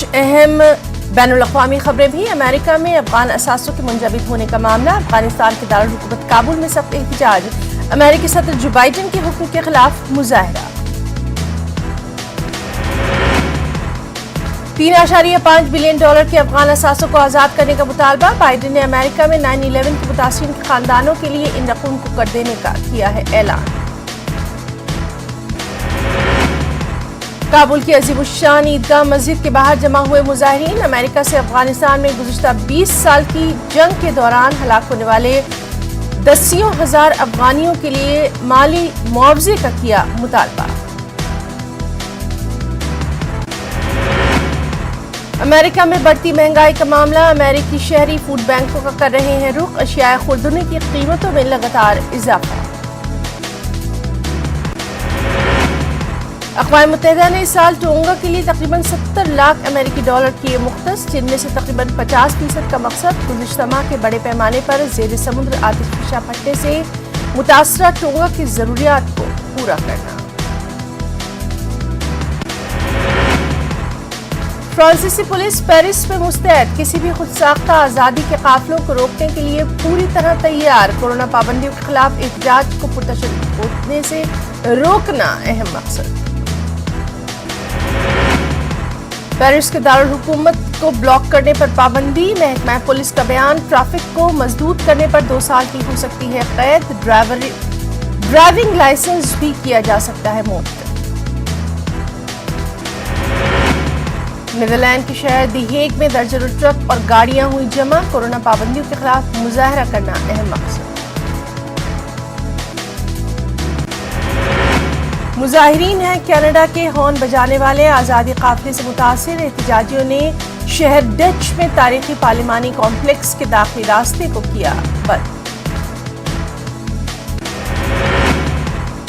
कुछ अहम बैनुल-अक़वामी खबरें भी। अमेरिका में अफगान असासों के मुंजबित होने का मामला। अफगानिस्तान के दारुल हुकूमत काबुल में सख्त एहतजाज। अमेरिकी सदर जो बाइडेन के हुक्म के खिलाफ मुजाहरा। 3.5 बिलियन डॉलर के अफगान असासों को आज़ाद करने का मुतालबा। बाइडेन ने अमेरिका में 9/11 के मुतासिरीन के खानदानों के लिए इन रकूम को कर देने का किया है ऐलान। काबुल की अजीमुश्शान ईदगाह मस्जिद के बाहर जमा हुए मुजाहिरीन। अमेरिका से अफगानिस्तान में गुज़िश्ता 20 साल की जंग के दौरान हलाक होने वाले दसियों हजार अफगानियों के लिए माली मुआवजे का किया मुतालबा। अमेरिका में बढ़ती महंगाई का मामला। अमेरिकी शहरी फूड बैंकों का कर रहे हैं रुख। अशियाए खुर्दनी की कीमतों में लगातार इजाफा। अक़वाम मुत्तहिदा ने इस साल टोंगा के लिए तकरीबन 70 लाख अमेरिकी डॉलर किए मुख्तस, जिनमें से तकरीबन 50% का मकसद गुज़िश्ता माह के बड़े पैमाने पर ज़ेर समुद्र आतिशफिशा फटने से मुतासरा टोंगा की ज़रूरियात को पूरा करना। फ्रांसीसी पुलिस पेरिस में मुस्तैद। किसी भी खुदसाख्ता आज़ादी के काफिलों को रोकने के लिए पूरी तरह तैयार। कोरोना पाबंदियों के खिलाफ एहतजाज को पुरतशद्दुद होने से रोकना अहम मकसद। पेरिस के दारुल हुकूमत को ब्लॉक करने पर पाबंदी। महकमा पुलिस का बयान। ट्रैफिक को मजदूर करने पर 2 साल की हो सकती है कैद। ड्राइविंग लाइसेंस भी किया जा सकता है मुफ्त। नीदरलैंड के शहर दी हेग में दर्जनों ट्रक और गाड़ियां हुई जमा। कोरोना पाबंदियों के खिलाफ मुजाहरा करना अहम मकसद। मुजाहिरीन हैं कनाडा के हॉर्न बजाने वाले। आज़ादी काफिले से मुतासिर एहतजाजियों ने शहर डच में तारीखी पार्लिमानी कॉम्प्लेक्स के दाखिली रास्ते को किया बंद।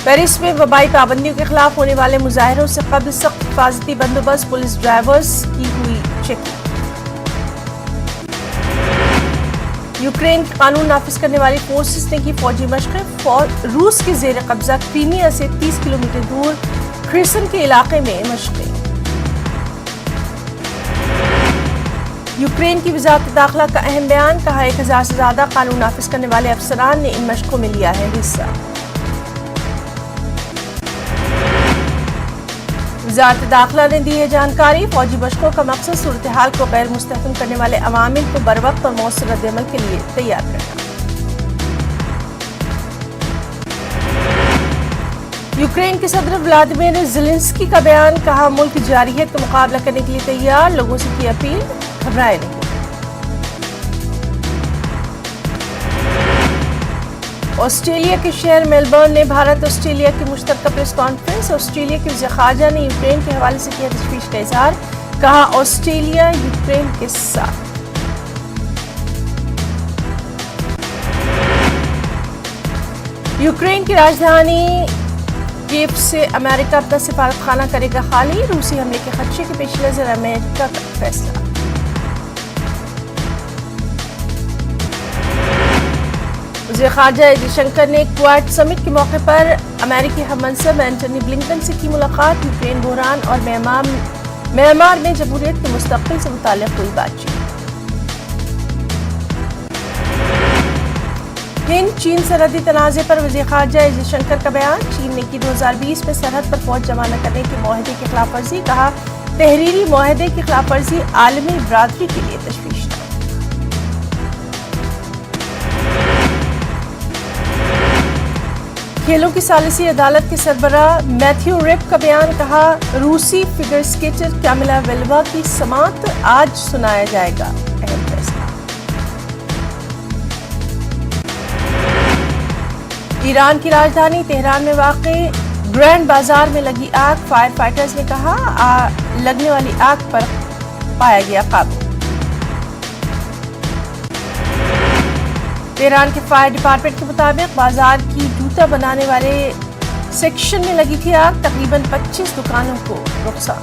पेरिस में वबाई पाबंदियों के खिलाफ होने वाले मुजाहिरों से कबल सख्त हिफाजती बंदोबस्त। पुलिस ड्राइवर्स की हुई चेकिंग। यूक्रेन की कानून नाफिज करने वाली फोर्सेस ने की फौजी मशक़ें। रूस के जेर कब्जा क्रीमिया से 30 किलोमीटर दूर क्रिसन के इलाके में मशक़ें। यूक्रेन की वज़ारत दाखिला का अहम बयान। कहा 1000 से ज्यादा कानून नाफिज करने वाले अफसरान ने इन मशक़ों में लिया है हिस्सा। वज़ारत दाखिला ने दी है जानकारी। फौजी मशक़ों का मकसद सूरत हाल को गैर मुस्तहकम करने वाले अवामिल को बरवक्त और मौसर रद्द-ए-अमल के लिए तैयार करना। यूक्रेन के सदर व्लादिमीर ज़ेलेंस्की का बयान। कहा मुल्क जारहियत का मुकाबला करने के लिए तैयार। लोगों से की अपील, घबराए नहीं। ऑस्ट्रेलिया के शहर मेलबर्न ने भारत ऑस्ट्रेलिया की मुश्तरका प्रेस कॉन्फ्रेंस। ऑस्ट्रेलिया के वज़ीर ख़ारजा ने यूक्रेन के हवाले से किया तशवीश का इज़हार। कहा ऑस्ट्रेलिया यूक्रेन के साथ। यूक्रेन की राजधानी कीव से अमेरिका अपना सिफारत खाना करेगा खाली। रूसी हमले के खदशे के पेश नज़र अमेरिका का फैसला। वज़ीर ख़ारजा एस जयशंकर ने क्वाड समिट के मौके पर अमेरिकी हममंसब एंटनी ब्लिंकन से की मुलाकात। यूक्रेन बहरान और म्यांमार में जमहूरियत के मुस्तक़बिल से मुताल्लिक़ हुई बातचीत। हिंद चीन सरहदी तनाज़े पर वज़ीर ख़ारजा एस जयशंकर का बयान। चीन ने की 2020 में सरहद पर फौज जमा न करने के मुआहदे की खिलाफ वर्जी। कहा तहरीरी मुआहदे की खिलाफ वर्जी आलमी बरादरी के लिए तशवीश। खेलों की सालिसी अदालत के सरबराह मैथ्यू रिप का बयान। कहा रूसी फिगर स्केटर कैमिला वेल्वा की समाअत आज सुनाया जाएगा अहम फैसला। ईरान की राजधानी तेहरान में वाक़े ग्रैंड बाजार में लगी आग। फायर फाइटर्स ने कहा लगने वाली आग पर पाया गया काबू। तेहरान के फायर डिपार्टमेंट के मुताबिक बाजार की जूता बनाने वाले सेक्शन में लगी थी आग। तकरीबन 25 दुकानों को नुकसान।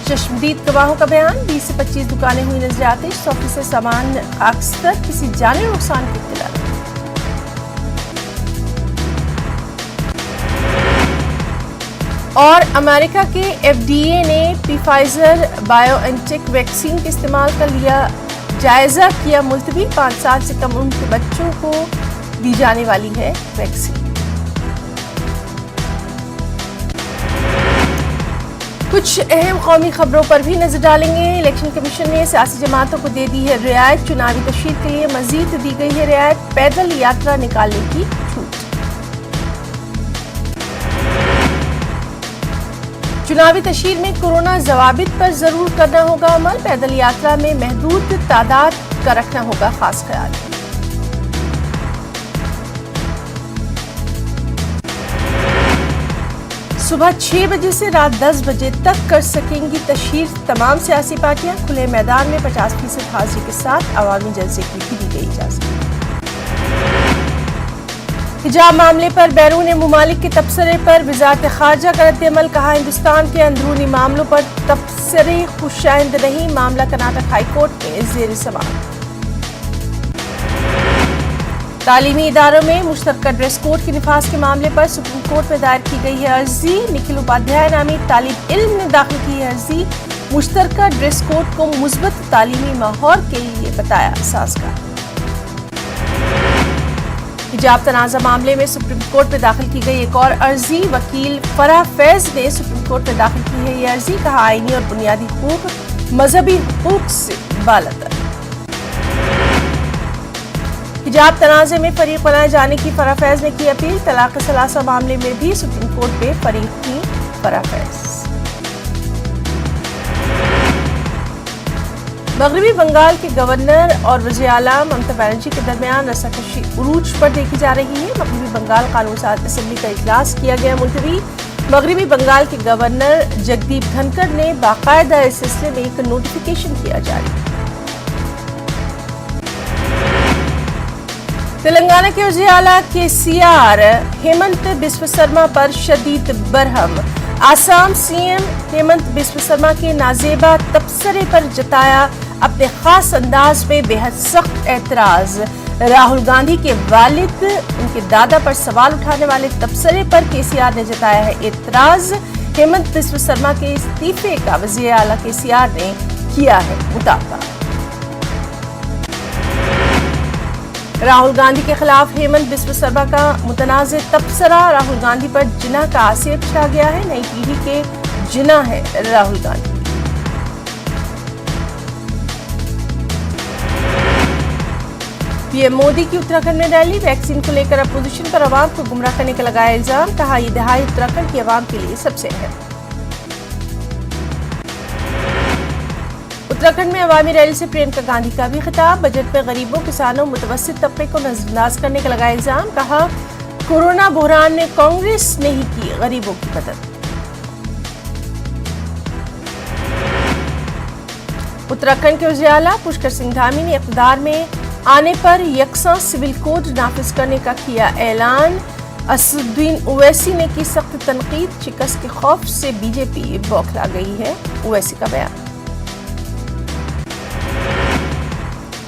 चश्मदीद गवाहों का बयान। 20 से 25 दुकानें हुई नजर आतिश। 100% सामान खाकस्तर। किसी जानी नुकसान की इत्तला नहीं। और अमेरिका के FDA ने फाइजर बायोएनटेक वैक्सीन के इस्तेमाल का लिया जायजा, किया मुलतवी। 5 साल से कम उम्र के बच्चों को दी जाने वाली है वैक्सीन। कुछ अहम कौमी खबरों पर भी नजर डालेंगे। इलेक्शन कमीशन ने सियासी जमातों को दे दी है रियायत, चुनावी तशहीर के लिए मजीद दी गई है रियायत। पैदल यात्रा निकालने की छूट। चुनावी तशहीर में कोरोना जवाबित पर जरूर करना होगा अमल। पैदल यात्रा में महदूद तादाद का रखना होगा खास ख्याल। सुबह 6 बजे से रात 10 बजे तक कर सकेंगी तशहीर तमाम सियासी पार्टियां। खुले मैदान में 50% हाजिरी के साथ अवामी जलसे की भी दी गई इजाजत। हिजाब मामले पर बैरून मुमालिक के तबसरे पर वजारत खारजा का रद्द-ए-अमल। कहा, हिंदुस्तान के अंदरूनी मामलों पर तबसरे खुशाइंद नहीं। मामला कर्नाटक हाईकोर्ट में जेर समाअत। तालीमी इदारों में मुश्तरका ड्रेस कोड के निफाज के मामले पर सुप्रीम कोर्ट में दायर की गई है अर्जी। निखिल उपाध्याय नामी तालिब इल्म ने दाखिल की है अर्जी। मुश्तरका ड्रेस कोड को मुस्बत तालीमी माहौल के लिए बताया साजगार। हिजाब तनाज़ा मामले में सुप्रीम कोर्ट में दाखिल की गई एक और अर्जी। वकील फराह फैज ने सुप्रीम कोर्ट में दाखिल की है ये अर्जी। कहा, आईनी और बुनियादी हुकूक मजहबी हुकूक से बालातर। हिजाब तनाज़े में फरीक बनाए जाने की फराह फैज ने की अपील। तलाक सलासा मामले में भी सुप्रीम कोर्ट पे फरीक थी फराह फैज। मगरबी बंगाल के गवर्नर और वज़ीर आला ममता बनर्जी के दरमियान रस्साकशी उरूज पर देखी जा रही है। मगरबी बंगाल कानून साज असेंबली का इजलास किया गया मुलतवी। मगरबी बंगाल के गवर्नर जगदीप धनखड़ ने बाकायदा इस सिलसिले में एक नोटिफिकेशन किया जारी। तेलंगाना के वज़ीर आला KCR हेमंत बिस्व शर्मा पर शदीद बरहम। आसाम सीएम हेमंत बिस्व शर्मा के नाजेबा तबसरे पर जताया अपने खास अंदाज में बेहद सख्त एतराज। राहुल गांधी के वालिद उनके दादा पर सवाल उठाने वाले तबसरे पर KCR ने जताया है एतराज। हेमंत बिस्व शर्मा के इस्तीफे का वज़ीर आला KCR ने किया है मुतालबा। राहुल गांधी के खिलाफ हेमंत बिस्व शर्मा का मुतनाज़ तबसरा। राहुल गांधी पर जिना का आसेब छा गया है। नई पीढ़ी के जिना है राहुल गांधी। पीएम मोदी की उत्तराखंड में रैली। वैक्सीन को लेकर अपोजिशन पर अवाम को गुमराह करने का लगाया इल्जाम। कहा, ये दहाई उत्तराखंड की अवाम के लिए सबसे अहम। उत्तराखंड में अवामी रैली से प्रियंका गांधी का भी खिताब। बजट में गरीबों, किसानों, मुतवस्सित तबके को नजरअंदाज करने का लगाया इल्जाम। कहा, कोरोना बहरान में कांग्रेस ने ही की गरीबों की मदद। उत्तराखंड के वज़ीर आला पुष्कर सिंह धामी ने इक़्तिदार में आने पर यकसा सिविल कोड नाफिज करने का किया ऐलान। असदुद्दीन ओवैसी ने की सख्त तनकीद। शिकस्त के खौफ से बीजेपी बौखला गई है, ओवैसी का बयान।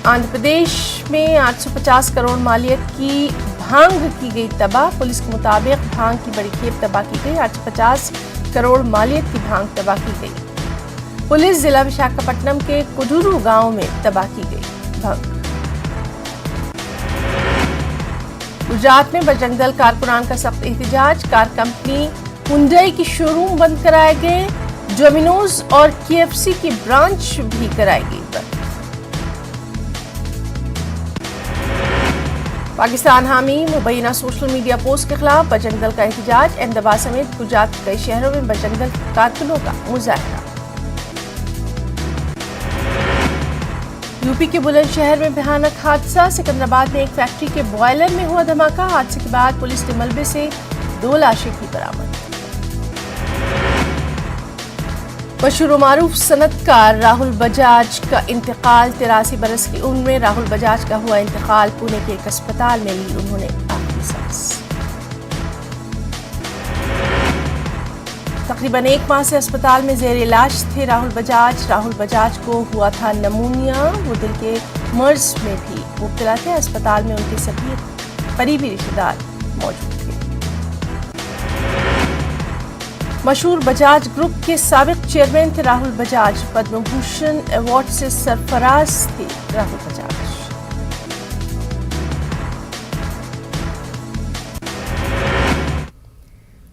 आंध्र प्रदेश में 850 करोड़ मालियत की भांग की गई तबाह। पुलिस के मुताबिक भांग की बड़ी खेप तबाह की गई। 850 करोड़ मालियत की भांग तबाह की गई। पुलिस जिला विशाखापट्टनम के कुडुरु गांव में तबाह की गई भांग। गुजरात में बजरंग दल कारकुनान का सख्त एहतजाज। कार कंपनी हुंडई की शोरूम बंद कराए गए। डोमिनोज और KFC की ब्रांच भी कराई गई बंद। पाकिस्तान हामी मुबैना सोशल मीडिया पोस्ट के खिलाफ बजरंग दल का एहतजाज। अहमदाबाद समेत गुजरात के कई शहरों में बजरंग दल कारकुनों का मुजाहरा। यूपी के बुलंदशहर में भयानक हादसा। सिकंदराबाद में एक फैक्ट्री के बॉयलर में हुआ धमाका। हादसे के बाद पुलिस ने मलबे से 2 लाशें की बरामद। मशहूर मारूफ सनतकार राहुल बजाज का इंतकाल। 83 बरस की उम्र में राहुल बजाज का हुआ इंतकाल। पुणे के एक अस्पताल में ली उन्होंने आखिरी सांस। तकरीबन 1 माह से अस्पताल में जेर इलाज थे राहुल बजाज। राहुल बजाज को हुआ था नमूनिया। वो दिल के मर्ज में भी मुब्तला थे। अस्पताल में उनके सभी करीबी रिश्तेदार मौजूद थे। मशहूर बजाज ग्रुप के साबिक चेयरमैन थे राहुल बजाज। पद्म भूषण अवार्ड से सरफराज थे राहुल बजाज।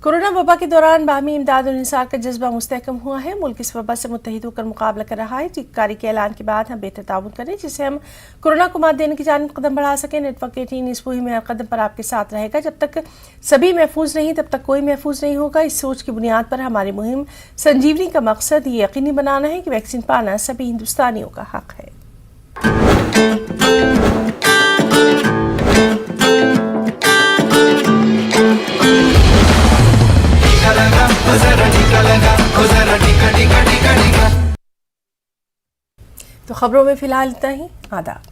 कोरोना वबा के दौरान बाहमी इमदाद और इंसार का जज्बा मुस्तहकम हुआ है। मुल्क इस वबा से मुत्तहिद होकर मुकाबला कर रहा है। टीकाकारी के ऐलान के बाद हम बेहतर ताउन करें जिससे हम कोरोना को मात देने की जानिब कदम बढ़ा सकें। नेटवर्क 18 इस मुहिम में हर कदम पर आपके साथ रहेगा। जब तक सभी महफूज नहीं तब तक कोई महफूज नहीं होगा। इस सोच की बुनियाद पर हमारी मुहिम संजीवनी का मकसद ये यकीनी बनाना है कि वैक्सीन पाना सभी हिंदुस्तानियों का हक है। तो खबरों में फिलहाल इतना ही। आदाब।